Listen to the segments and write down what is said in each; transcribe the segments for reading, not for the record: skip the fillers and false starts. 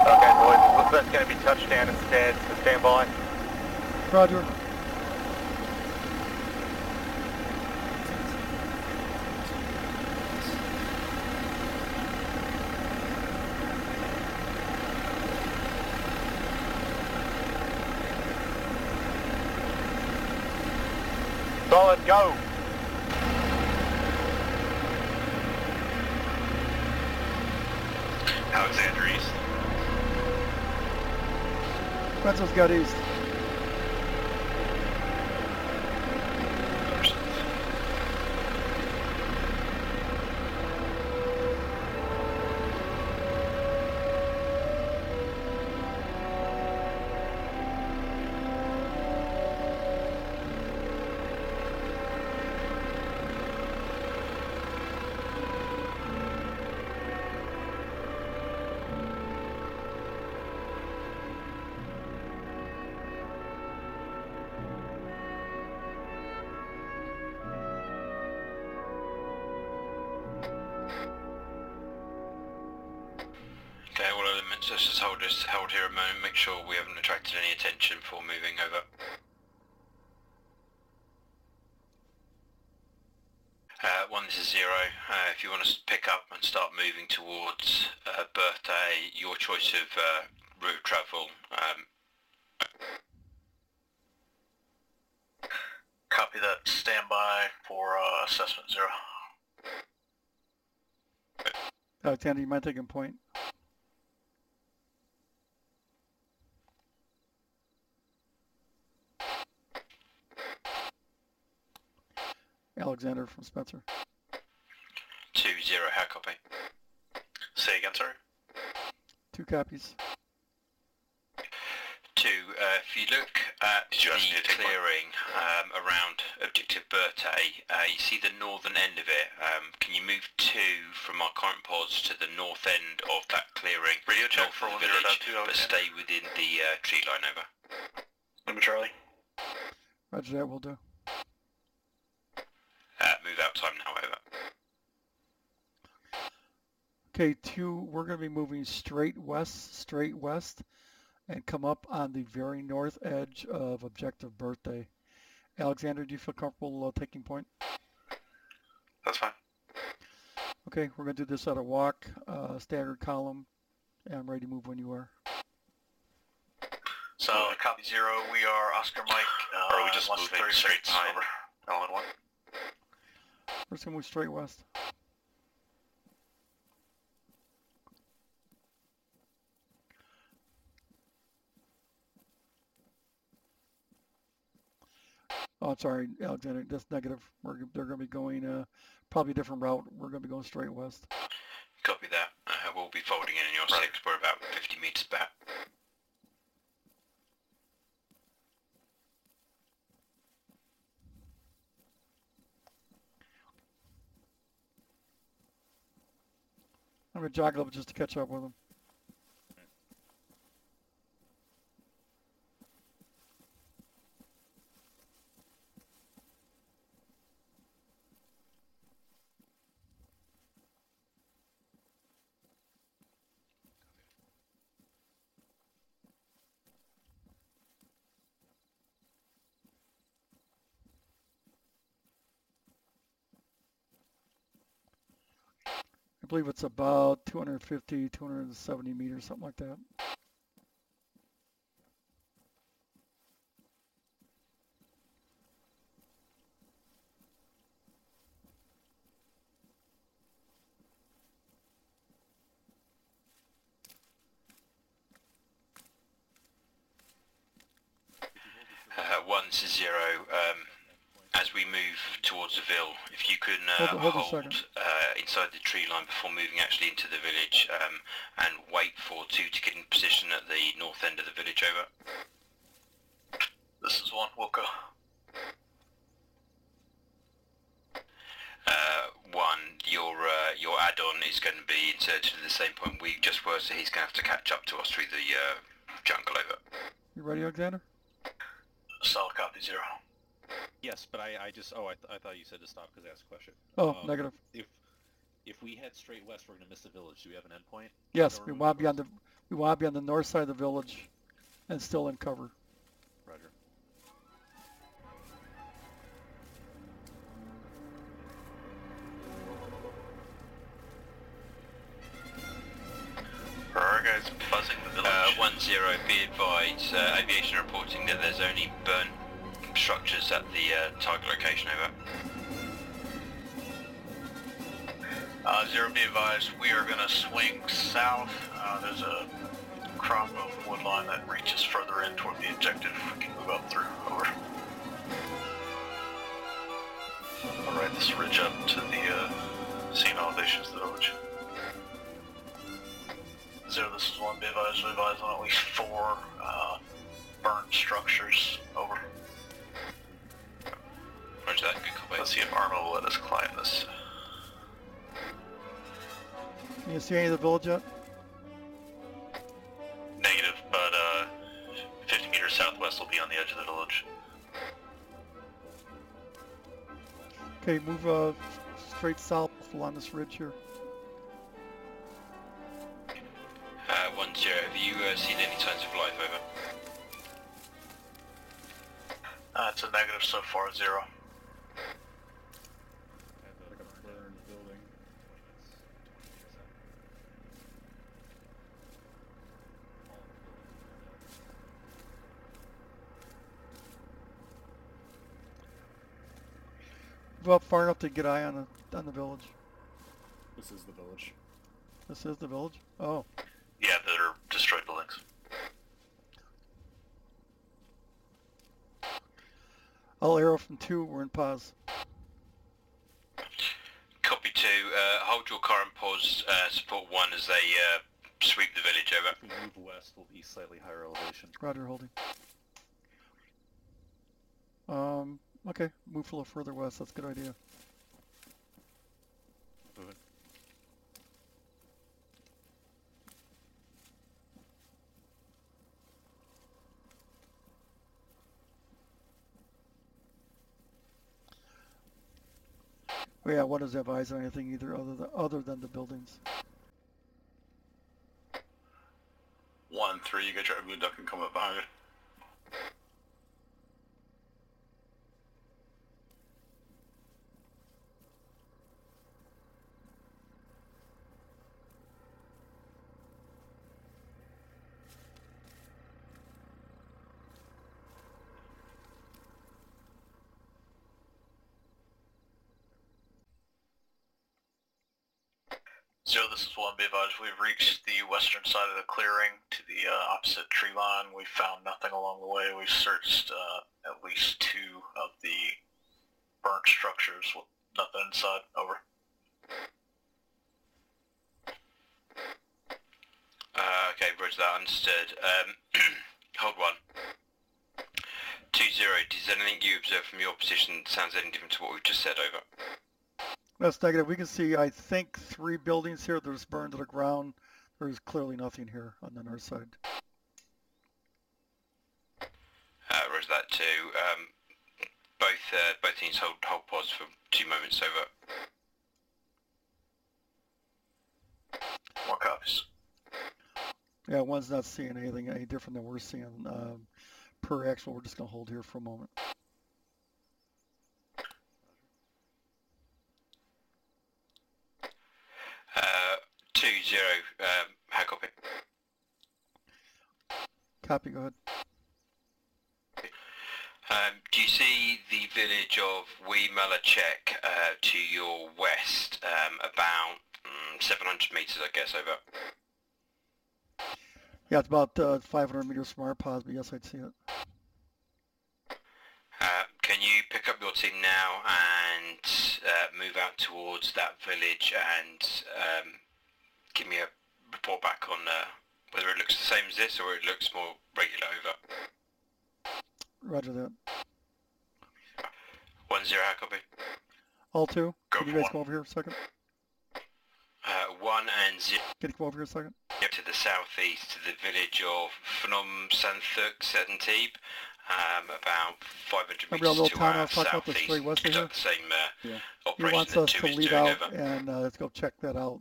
Okay, boys, looks like it's going to be touchdown instead, so stand by. Roger. Solid, go! Alexander East. Spencer's got east. Okay, all elements, let's just hold here a moment, make sure we haven't attracted any attention before moving over. One, this is 0. If you want to pick up and start moving towards birthday, your choice of route of travel. Copy that. Stand by for assessment 0. Alexander, you mind taking point? Alexander from Spencer. 2-0, how copy? Say again, sorry. 2 copies. 2, if you look at the clearing around Objective Bertay, you see the northern end of it. Can you move 2 from our current pods to the north end of that clearing, Radio check north for of the 10.2, village, but Alexander. stay within the tree line over? Number Charlie. Roger that, will do. Move out time now over. Okay, 2, we're going to be moving straight west, and come up on the very north edge of Objective Birthday. Alexander, do you feel comfortable taking point? That's fine. Okay, we're going to do this at a walk, staggered column, and I'm ready to move when you are. So, copy 0, we are Oscar Mike. Or are we just moving straight behind? Over. Element 1. We're just going to move straight west. Oh, I'm sorry, Alexander, that's negative. They're going to be going probably a different route. We're going to be going straight west. Copy that. We'll be folding in your 6. We're about 50 meters back. I'm going to jog a little bit just to catch up with them. I believe it's about 250, 270 meters, something like that. One to 0. As we move towards the Ville, if you can hold hold inside the tree line before moving actually into the village, and wait for 2 to get in position at the north end of the village, over. This is 1, Wilco. 1, your add-on is going to be inserted at the same point we just were, so he's going to have to catch up to us through the jungle, over. You ready, Alexander? Solid copy 0. Yes, but I thought you said to stop because I asked a question. Oh, negative. If we head straight west, we're going to miss the village. Do we have an endpoint? Yes, we want to be on the We want to be on the north side of the village and still in cover. Roger. Our guys buzzing the village. 1-0, be advised, aviation reporting that there's only burnt structures at the target location, over. 0, be advised, we are going to swing south. There's a crop of wood line that reaches further in toward the objective. We can move up through. Over. I'll ride this ridge up to the scene elevations of the village. 0, this is 1, be advised, we advise on at least 4 burned structures. Over. Roger that, good copy. Let's see if Arma will let us climb this. Can you see any of the village yet? Negative, but 50 meters southwest will be on the edge of the village. Okay, move straight south along this ridge here. 1-0, have you seen any signs of life, over? It's a negative so far, 0. Like a burned building. Move up far enough to get eye on the village. This is the village. This is the village? Oh. Yeah, that are destroyed buildings. I'll arrow from 2, we're in pause. Copy 2, hold your current pause, support 1 as they sweep the village, over. If we move west, we'll be slightly higher elevation. Roger, holding. Okay, move a little further west, that's a good idea. Moving. Oh yeah, what does have eyes on anything either other than the buildings? 1-3, you get your ugly duck and come up behind it. So this is 1, be advised, we've reached the western side of the clearing to the opposite tree line. We found nothing along the way. We've searched at least 2 of the burnt structures with nothing inside. Over. Okay, roger that, understood. Hold 1. 2-0, does anything you observe from your position sounds any different to what we've just said, over? That's negative. We can see, I think, 3 buildings here. There's burned to the ground. There's clearly nothing here on the north side. Roger that too. Both teams hold pause for 2 moments, over. More copies. Yeah, one's not seeing anything any different than we're seeing. Per actual, we're just going to hold here for a moment. How copy? Copy, go ahead. Do you see the village of Wemalachek to your west, about 700 meters, I guess, over? Yeah, it's about 500 meters from our pause, but yes, I'd see it. Can you pick up your team now and move out towards that village and give me a report back on whether it looks the same as this or it looks more regular, over? Roger that. 1-0, how copy? All 2, Go can you for guys 1. come over here a second? 1 and 0. Can you come over here a second? To the southeast, to the village of Phnom Santhuk Setantib, about 500 Remember that little meters to town I our was talking about that's southeast. straight west of here? Conduct the same Yeah. He operation wants that us 2 to is lead doing, out over. and let's go check that out.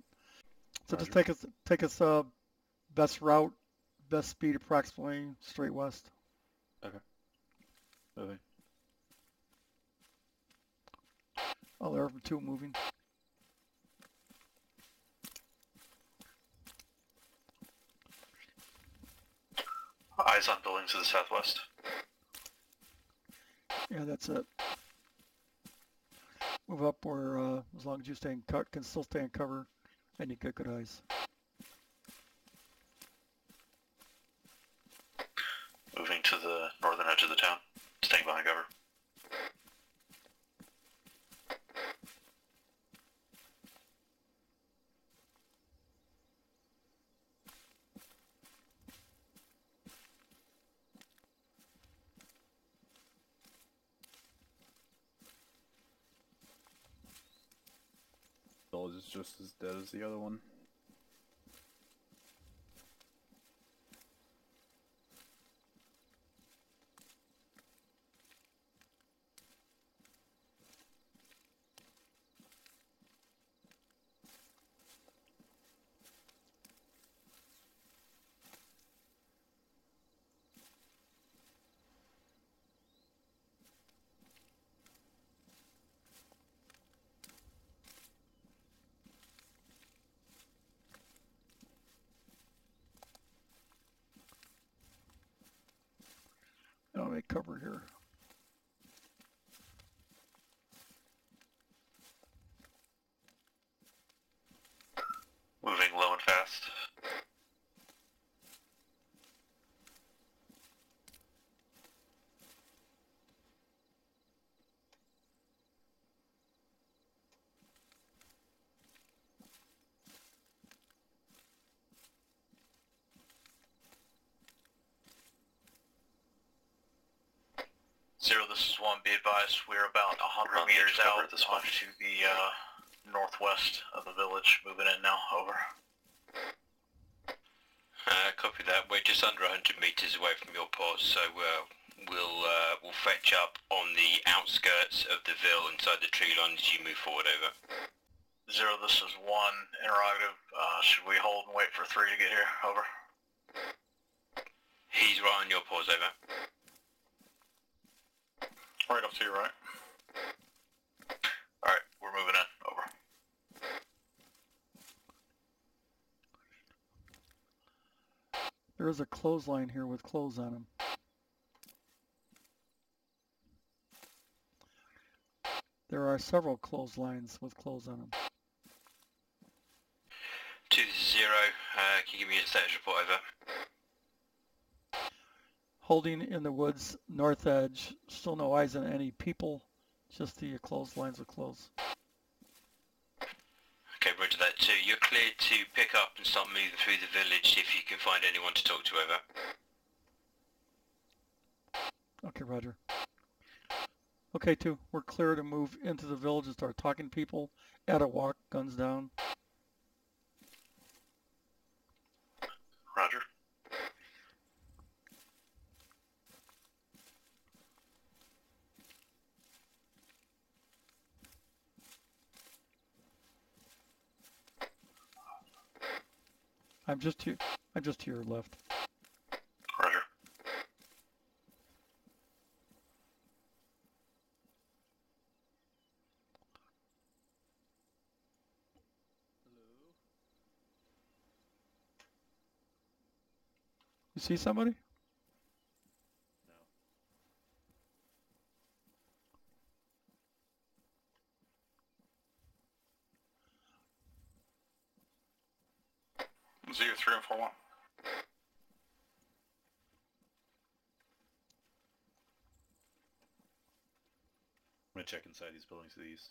So Roger. just take us best route best speed approximately straight west. Moving. Oh, there from 2 moving. Eyes on buildings to the southwest. Yeah, that's it. Move up where, as long as you stay in can still stay in cover, and you get good eyes. Moving to the northern edge of the town. Staying behind cover. Village is just as dead as the other one. I'll make cover here. Moving low and fast. Zero, this is 1. Be advised, we're about 100 meters out off to the northwest of the village. Moving in now. Over. Copy that. We're just under 100 meters away from your post, so we'll fetch up on the outskirts of the ville inside the tree line as you move forward. Over. Zero, this is 1. Interrogative. Should we hold and wait for 3 to get here? Over. He's right on your pause. Over. Right up to your right. Alright, we're moving in. Over. There is a clothesline here with clothes on them. There are several clotheslines with clothes on them. 2-0. Can you give me a status report? Over. Holding in the woods, north edge. Still no eyes on any people. Just the clotheslines with clothes. Okay, roger that. 2. You're cleared to pick up and start moving through the village if you can find anyone to talk to. Over. Okay, roger. Okay, 2. We're clear to move into the village and start talking to people. At a walk, guns down. Roger. I'm just to your left. Roger. You see somebody? Zero, 3 and 4, 1. I'm gonna check inside these buildings to the east.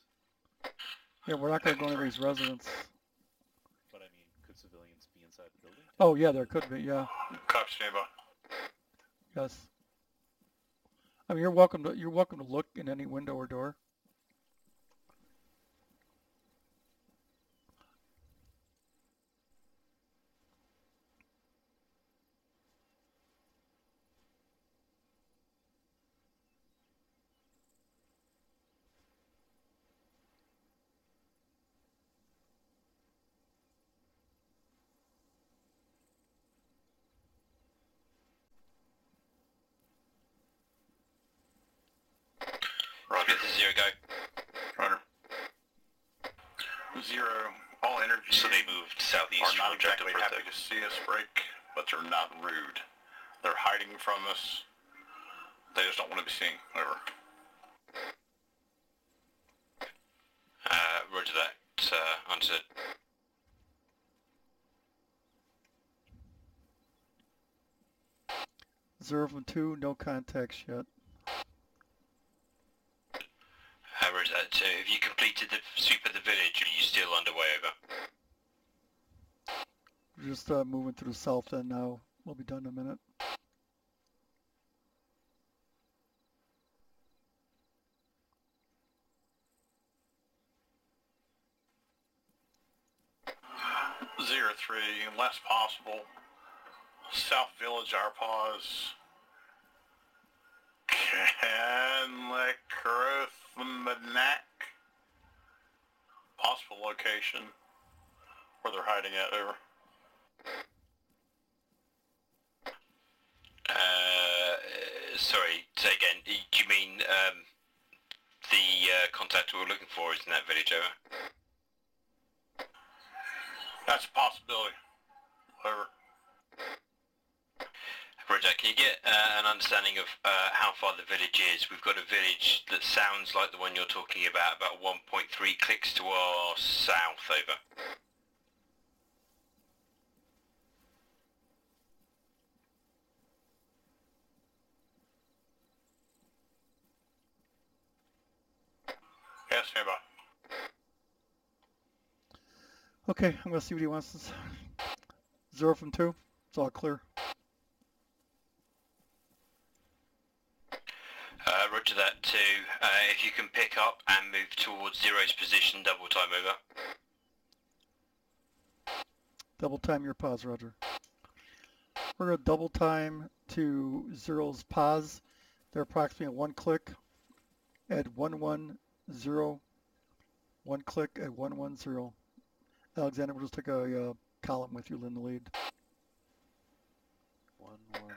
Yeah, we're not going to go into these residents. But I mean, could civilians be inside the building? Oh yeah, there could be. Yeah. Copy, stand by. Yes. I mean, you're welcome to look in any window or door. Smith is 0, go. Roger. 0, all interviews So they moved southeast are from not objective exactly birthday. happy to see us break, but they're not rude. They're hiding from us. They just don't want to be seen. Over. Roger that, answered. Zero from 2, no contacts yet. Roger that, 2. Have you completed the sweep of the village, or are you still underway, over? We're just moving to the south end now. We'll be done in a minute. Zero 3, unless possible. South Village, our pause. Canlicrothmanak. Possible location where they're hiding at, over. Sorry, say again. Do you mean the contact we're looking for is in that village, over? That's a possibility. Over. Roger, can you get an understanding of how far the village is? We've got a village that sounds like the one you're talking about 1.3 clicks to our south, over. Yeah, stand by. Okay, I'm gonna see what he wants us. 0 from 2, it's all clear. Roger that, 2. If you can pick up and move towards 0's position, double time, over. Double time your pause, Roger. We're gonna double time to 0's pause. They're approximately at 1 click. At 110. 1 click at 110. Alexander, we'll just take a column with you in the lead. 110.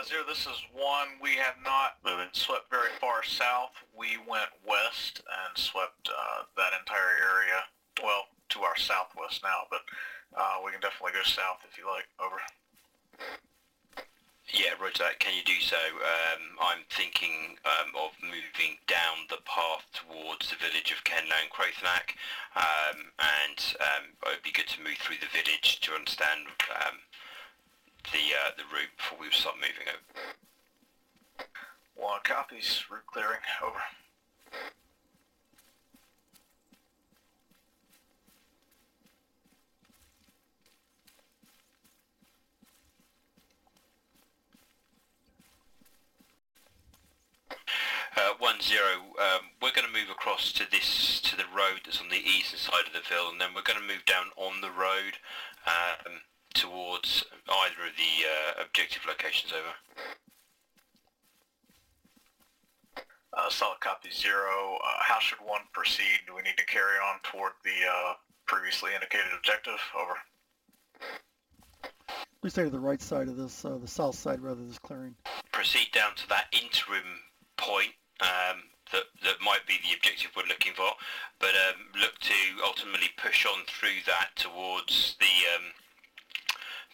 0, this is 1. We have not swept very far south. We went west and swept that entire area. Well, to our southwest now, but we can definitely go south if you like. Over. Yeah, Roger that. Can you do so? I'm thinking of moving down the path towards the village of Kenlang Crothnak, and it would be good to move through the village to understand the route before we start moving over. 1 copies. Route clearing. Over. We're going to move across to the road that's on the eastern side of the ville, and then we're going to move down on the road towards either of the objective locations, over. Solid copy 0. How should 1 proceed? Do we need to carry on toward the previously indicated objective? Over. Please stay to the right side of this, the south side rather than this clearing. Proceed down to that interim point that might be the objective we're looking for, but look to ultimately push on through that towards the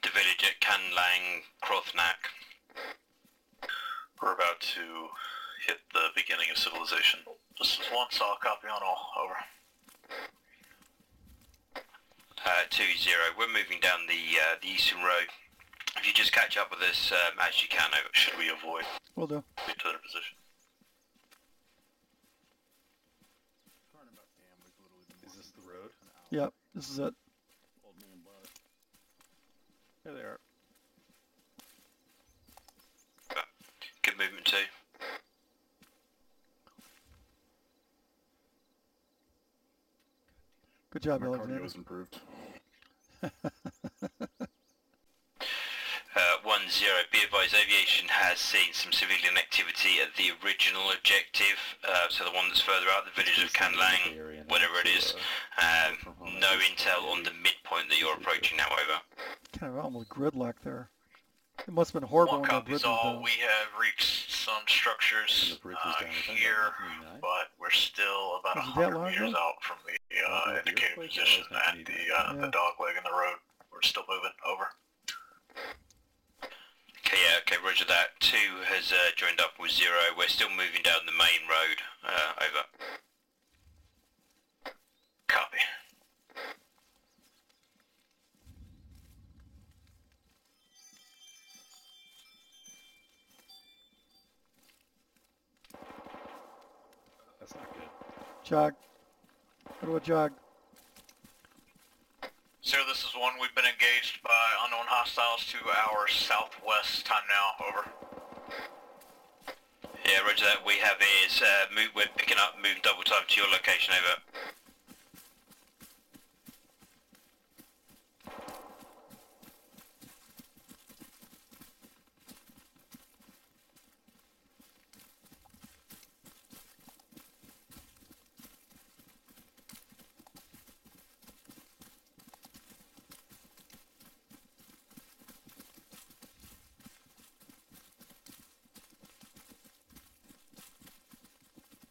village at Canlang Crothnak. We're about to hit the beginning of civilization. This is 1 solid copy on all. Over. 2-0. We're moving down the eastern road. If you just catch up with us as you can, over. Should we avoid Will do. to their position? Is this the road? Yep, this is it. There they are. Good movement too. Good job, My Alexander. cardio was improved. 1-0. Be advised, aviation has seen some civilian activity at the original objective, so the one that's further out, the village of Canlang, whatever it is. No intel on the midpoint that you're approaching now, over. Kind of almost gridlock there. It must have been horrible 1 when that copies bridge was all. down. We have reached some structures And the bridge is down at that here, level, 29. but we're still about Was it that 100 long meters ago? out from the the indicated earthquake? position Yeah, at it was the dog leg in the road. We're still moving. Over. Okay, yeah, okay, roger that. 2 has joined up with 0. We're still moving down the main road. Over. Copy. That's not good. Jog. What about jog? Sir, this is 1. We've been engaged by unknown hostiles to our southwest. Time now. Over. Yeah, roger that. We have ears. We're picking up, moving double time to your location. Over.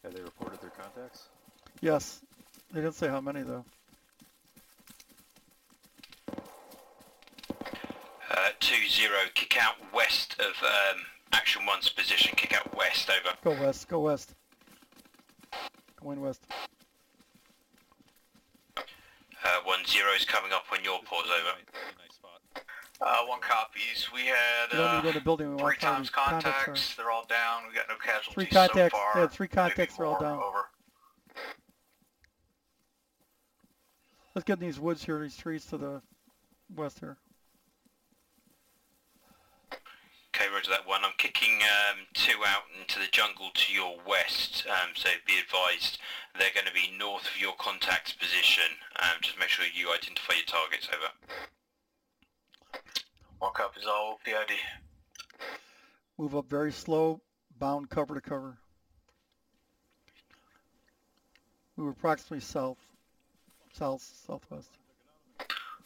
Have they reported their contacts? Yes. They didn't say how many though. 2-0. Kick out west of Action 1's position. Kick out west. Over. Go west. Go west. Going west. 1-0's coming up on your pause. Over. Nice spot. 1 copies. We had You don't need to go in the building. We 3 want to find times these contacts contacts. They're all down. We got no casualties 3 contacts. so far. Yeah, 3 contacts Maybe are all more. down. Over. Let's get in these woods here, these trees to the west here. Okay, roger that 1. I'm kicking 2 out into the jungle to your west, so be advised they're going to be north of your contact's position. Just make sure you identify your targets. Over. 1 copies all PID. Move up very slow, bound cover to cover. Move approximately southwest.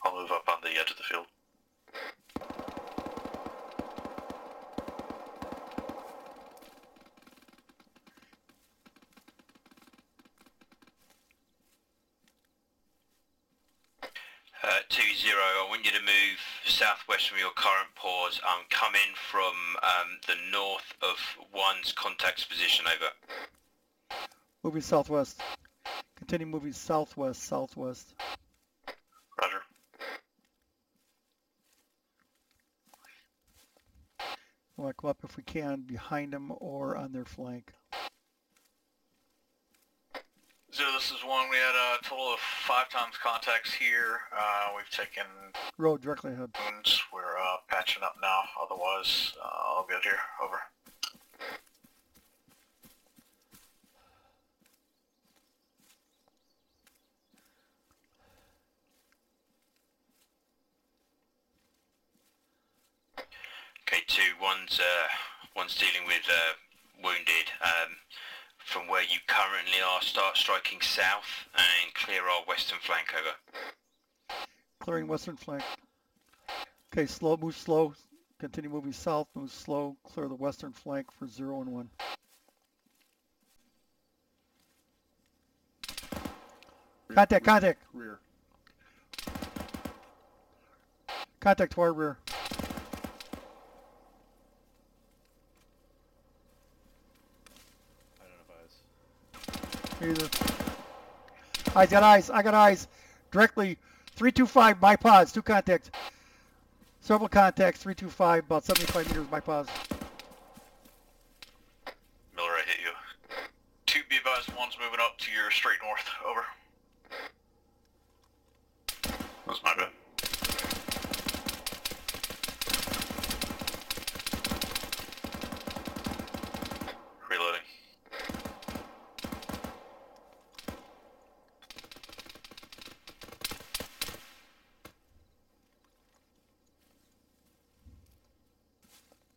I'll move up on the edge of the field. Uh, 2-0, I want you to move southwest from your current pause. I'm coming from the north of 1's contact's position. Over. Moving southwest. Continue moving southwest. Roger. We want to come up if we can behind them or on their flank. 0, this is 1. We had a total of 5 times contacts here. We've taken Road directly ahead. wounds. We're patching up now. Otherwise, all good here. Over. Okay, 2, one's dealing with wounded. From where you currently are, start striking south and clear our western flank. Over. Clearing western flank. Okay, slow, move slow. Continue moving south, move slow. Clear the western flank for 0 and 1. Contact. Rear. Contact to our rear. Either. I got eyes. Directly, 325, my pause, 2 contacts. Several contacts, 325, about 75 meters, my pause. Miller, I hit you. 2, be advised, 1's moving up to your straight north. Over. That's my bad. Reloading.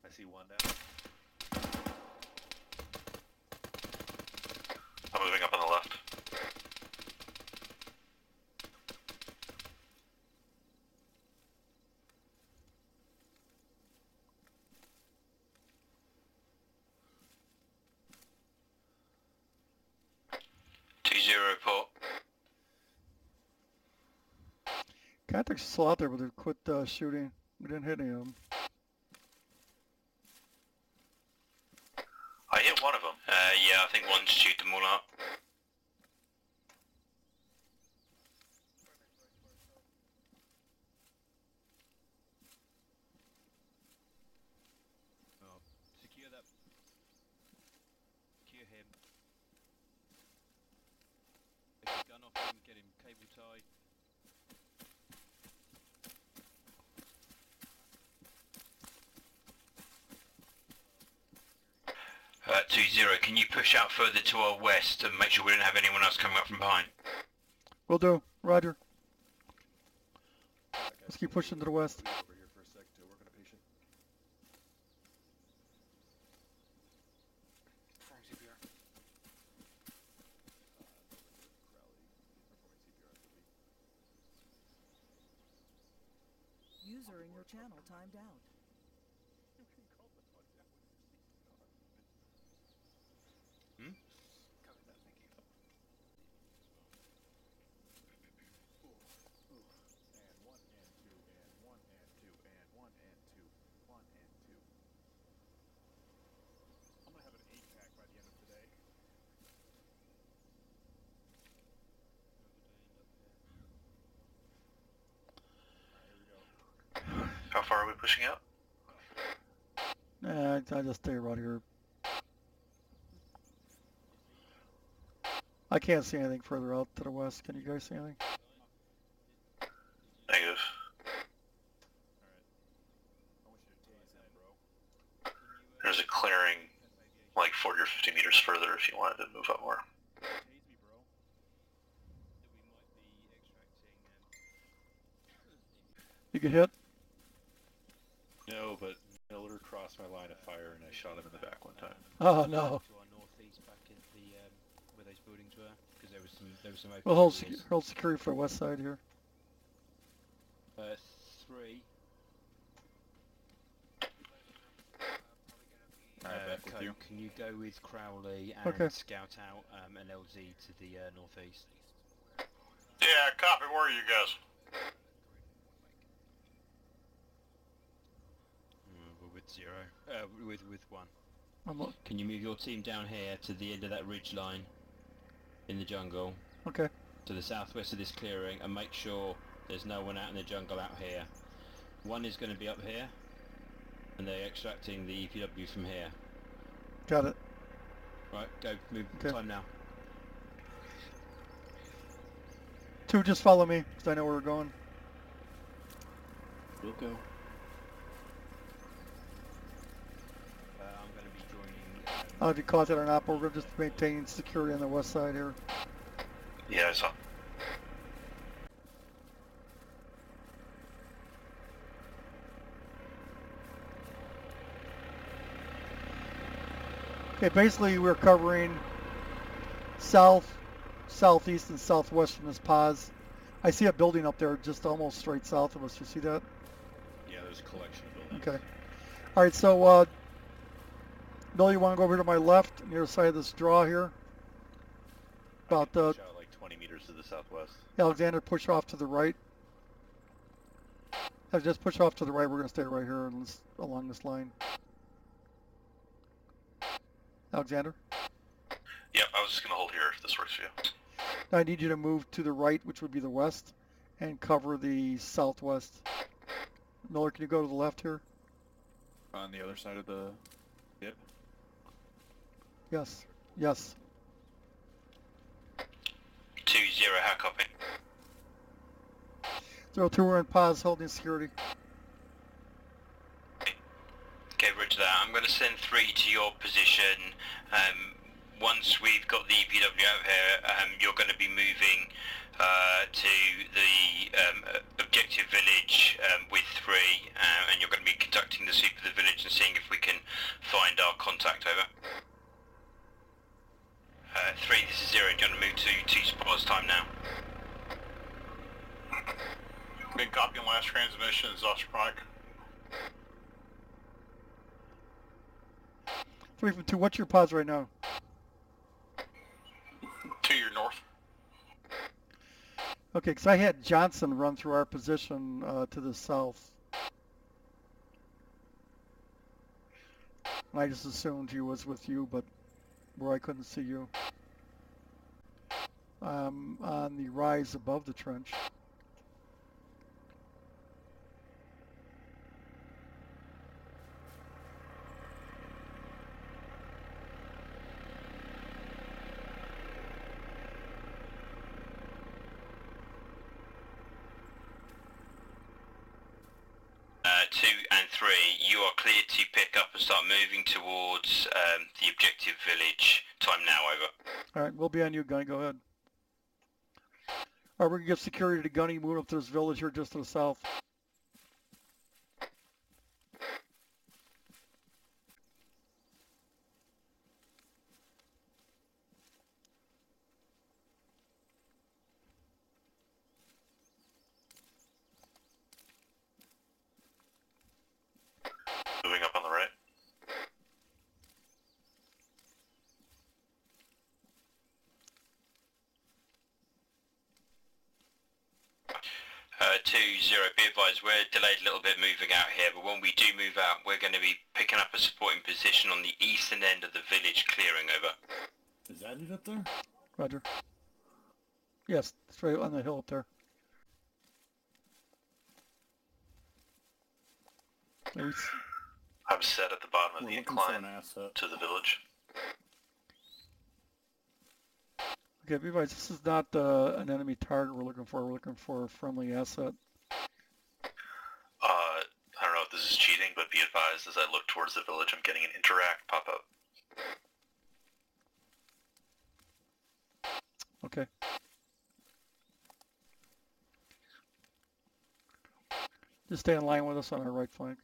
I see 1 down. I'm moving up on the left. 2-0 report. Contacts are still out there, but they've quit shooting. We didn't hit any of them. I hit one of them. Yeah, I think one shoot them all up. Oh, secure that. Secure him. Take the gun off him, get him cable tied. 2-0, can you push out further to our west and make sure we don't have anyone else coming up from behind? Will do. Roger. Let's keep pushing to the west. Over here for a sec to work on a patient. Performing CPR. User in your channel timed out. Copy that, thank you. And one and two and one and two and one and two, 1 and 2. I'm gonna have an 8-pack by the end of today. Alright, here we go. How far are we pushing out? I just stay right here. I can't see anything further out to the west. Can you guys see anything? Negative. I want you to tase him, bro. There's a clearing like 40 or 50 meters further if you wanted to move up more. Tase me, bro. You get hit? No, but Miller crossed my line of fire and I shot him in the back one time. Oh, no. To our northeast, back in the where those buildings were, because there was some open Well, hold areas. security for the west side here. 3. Alright, back with Coke, you. can you go with Crowley and Okay. scout out an LZ to the northeast? Yeah, copy. Where are you guys? We're with 0. With 1. I'm up. Can you move your team down here to the end of that ridge line in the jungle, Okay. to the southwest of this clearing, and make sure there's no one out in the jungle out here. 1 is going to be up here, and they're extracting the EPW from here. Got it. Right, go, move, Okay. time now. 2, just follow me, because I know where we're going. We'll go. I'm going to be joining... I don't know if you caught that or not, but we're just maintaining security on the west side here. Yeah, I saw. Okay, basically we're covering south, southeast, and southwest from this pause. I see a building up there just almost straight south of us. You see that? Yeah, there's a collection of buildings. Okay. All right, so Bill, you want to go over to my left, near the side of this draw here? About Push out like 20 meters to the southwest. Alexander, push off to the right. Just push off to the right. We're going to stay right here along this line. Alexander? Yep, I was just going to hold here if this works for you. Now I need you to move to the right, which would be the west, and cover the southwest. Miller, can you go to the left here? On the other side of the dip? Yes. Yes. 2-0, how copy? 02, we're in pause, holding security. Okay, roger that. I'm going to send 3 to your position. Once we've got the EPW out here, you're going to be moving to the objective village with 3, and you're going to be conducting the sweep of the village and seeing if we can find our contact, over. 3, this is 0. Do you want to move to 2 spots time now? Big copy on last transmission is Oscar Mike. 3 from 2, what's your pause right now? To your north. Okay, because I had Johnson run through our position to the south. I just assumed he was with you, but where I couldn't see you. On the rise above the trench. Two and three, you are cleared to pick up and start moving towards the objective village. Time now, over. All right, we'll be on you, Gunny. Go ahead. All right, we're going to give security to Gunny, moving up to this village here just to the south. Moving up on the right. Two zero. Be advised, we're delayed a little bit moving out here, but when we do move out, we're going to be picking up a supporting position on the eastern end of the village clearing. Over. Is that it up there? Roger. Yes, it's right on the hill up there. I'm set at the bottom of We're the looking for incline an asset. to the village. Okay, be advised, this is not an enemy target we're looking for. We're looking for a friendly asset. I don't know if this is cheating, but be advised as I look towards the village, I'm getting an interact pop up. Okay. Just stay in line with us on our right flank.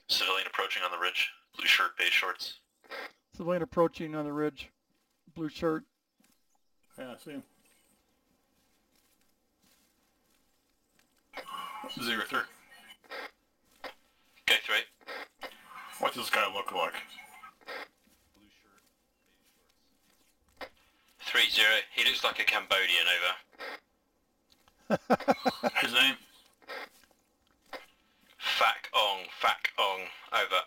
Civilian approaching on the ridge. Blue shirt, beige shorts. Civilian approaching on the ridge. Blue shirt. Yeah, I see him. 0-3. Go through. What's this guy look like? 3-0. He looks like a Cambodian. Over. His name? Fak Ong. Over.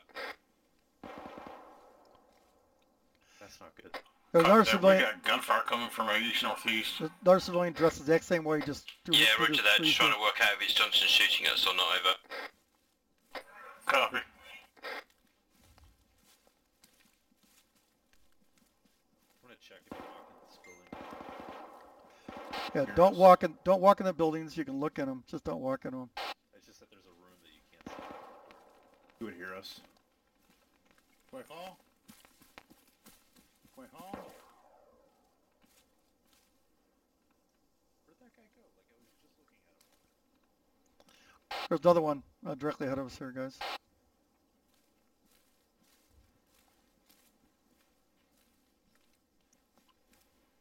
That's not good. There's another We civilian. got gunfire coming from our east northeast. There's another civilian dressed the exact same way. Just through Yeah, through roger this that. tree Just trying to work out if it's Johnson shooting us or not. Over. Copy. I want to check if you walk into this building. Yeah, don't walk in the buildings. You can look in them. Just don't walk in them. It's just that there's a room that you can't see. You would hear us. Wait, hall? Wait, hall? Where'd that guy go? Like, I was just looking at him. There's another one directly ahead of us here, guys.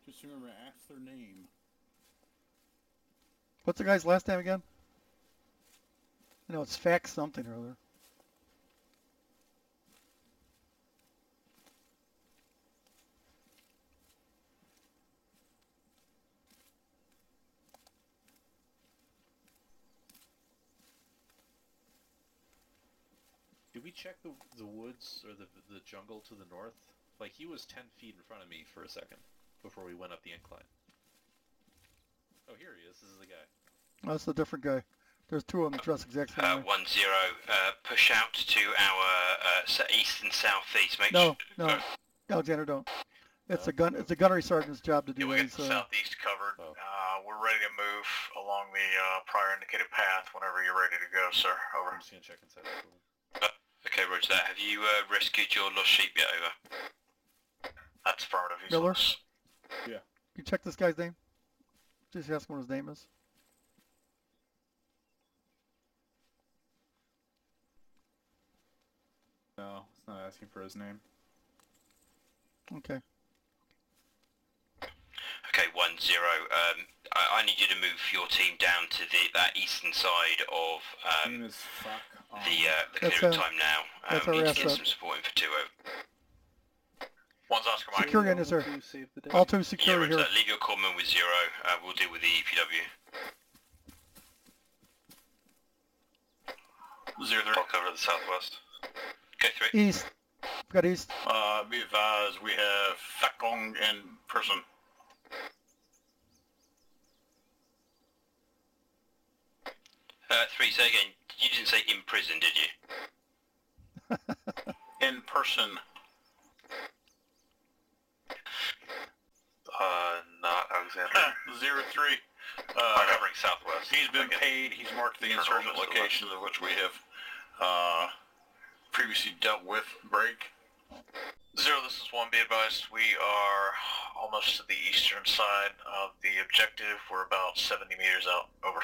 Just remember to ask their name. What's the guy's last name again? I know it's Fax something or other. Did we check the woods or the jungle to the north? Like, he was 10 feet in front of me for a second before we went up the incline. Oh, here he is. This is the guy. Oh, that's a different guy. There's two of them dressed exactly the same way. 1-0. Push out to our east and southeast. Make No, sure. no, Alexander, don't. It's a gunnery sergeant's job to do Yeah, we that. got the southeast covered. Oh. We're ready to move along the prior indicated path whenever you're ready to go, sir. Over. I'm just gonna check inside the building. Okay, roger that. Have you rescued your lost sheep yet? Over. That's affirmative. He's Miller? loose. You check this guy's name? Just ask him what his name is. No, it's not asking for his name. Okay. Okay, 1-0. I need you to move your team down to that eastern side of His name is Fuck the That's clearing a- time now. that's We our need to get asset. some support in for 2-0. One's Oscar Mike. Security on this, sir. All two security yeah, here. leave your comment with 0. We'll deal with the EPW. 0-3. I'll cover the southwest. Go 3. East. We've got east. Be advised, we have Fakong in person. 3, say again. You didn't say in prison, did you? In person. Not Alexander. 0-3. I'm covering southwest. He's been paid. He's marked the insurgent locations of which we have previously dealt with. Break. 0, this is 1. Be advised, we are almost to the eastern side of the objective. We're about 70 meters out. Over.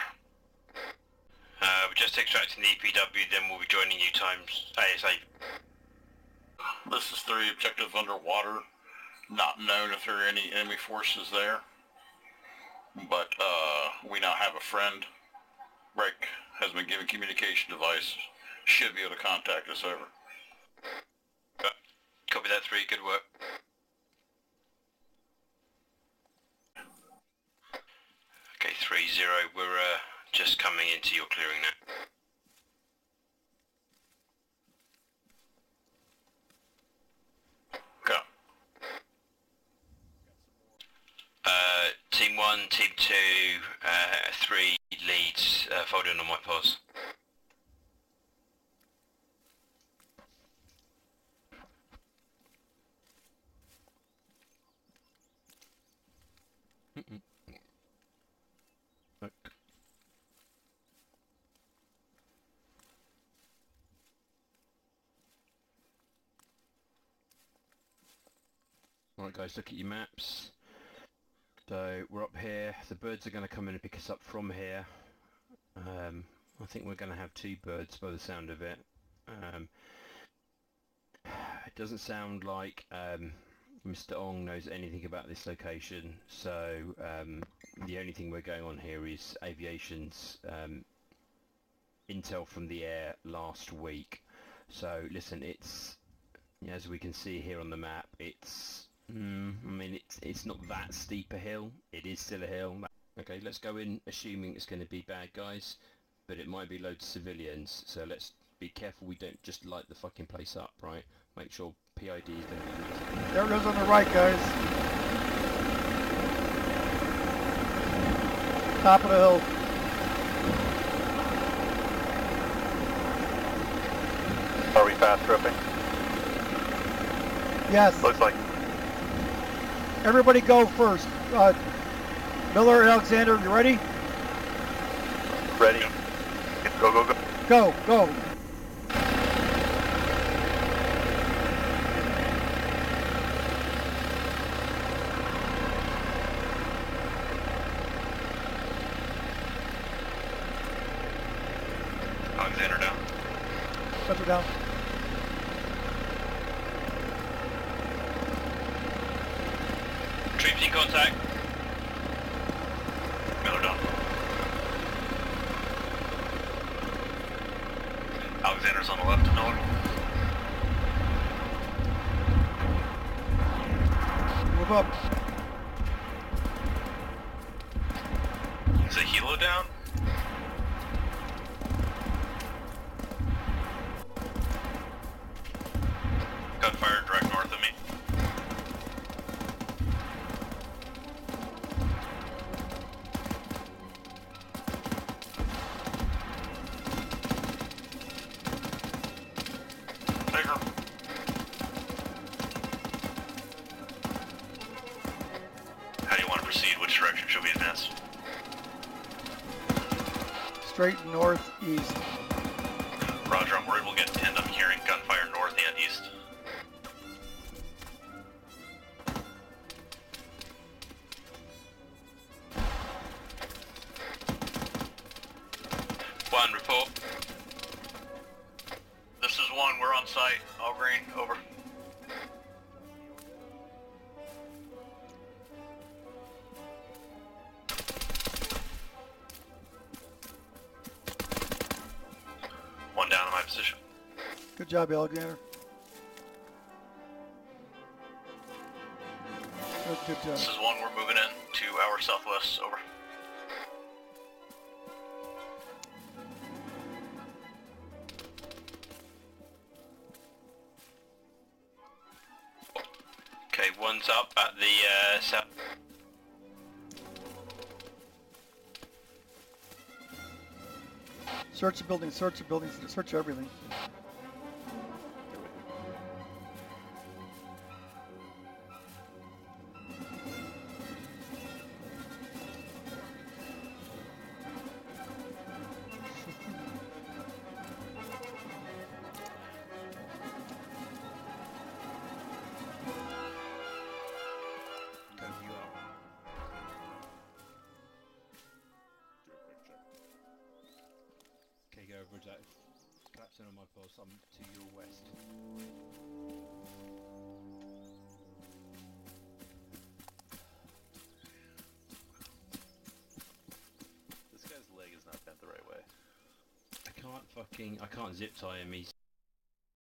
We're just extracting the EPW, then we'll be joining you times ASA. This is 3. Objective underwater. Not known if there are any enemy forces there. But we now have a friend. Rick has been given communication device. Should be able to contact us. Over. Copy that 3, good work. Okay, 3-0, we're just coming into your clearing now. Go. Team 1, Team 2, 3 leads, fold in on my pause. Alright guys, look at your maps. So we're up here, the birds are going to come in and pick us up from here. I think we're going to have 2 birds by the sound of it. It doesn't sound like Mr. Ong knows anything about this location, so the only thing we're going on here is aviation's intel from the air last week. So listen, it's, as we can see here on the map, it's I mean, it's not that steep a hill. It is still a hill. Okay, let's go in assuming it's going to be bad guys, but it might be loads of civilians, so let's be careful we don't just light the fucking place up, right? Make sure PID is going to be massive. There it is on the right, guys. Top of the hill. Are we fast tripping? Yes. Looks like. Everybody go first. Miller, Alexander, you ready? Ready. Go, go, go. Go, go. Alexander down. Put her down. Troops in contact. Miller down. Alexander's on the left of Miller. Move up. Is a helo down? Gunfire direct north of me. Tiger. How do you want to proceed? Which direction should we advance? Straight northeast. Roger, I'm worried we'll get pinned. I'm hearing gunfire north and east. One, report. This is 1, we're on site. All green, over. One down in my position. Good job, Alexander. Good job. This is 1, we're moving in to our southwest, over. Okay, 1's up at the south. Search the buildings, search everything. Okay, go over that. Collapse in on my post. I'm to your west. This guy's leg is not bent the right way. I can't zip tie him. He's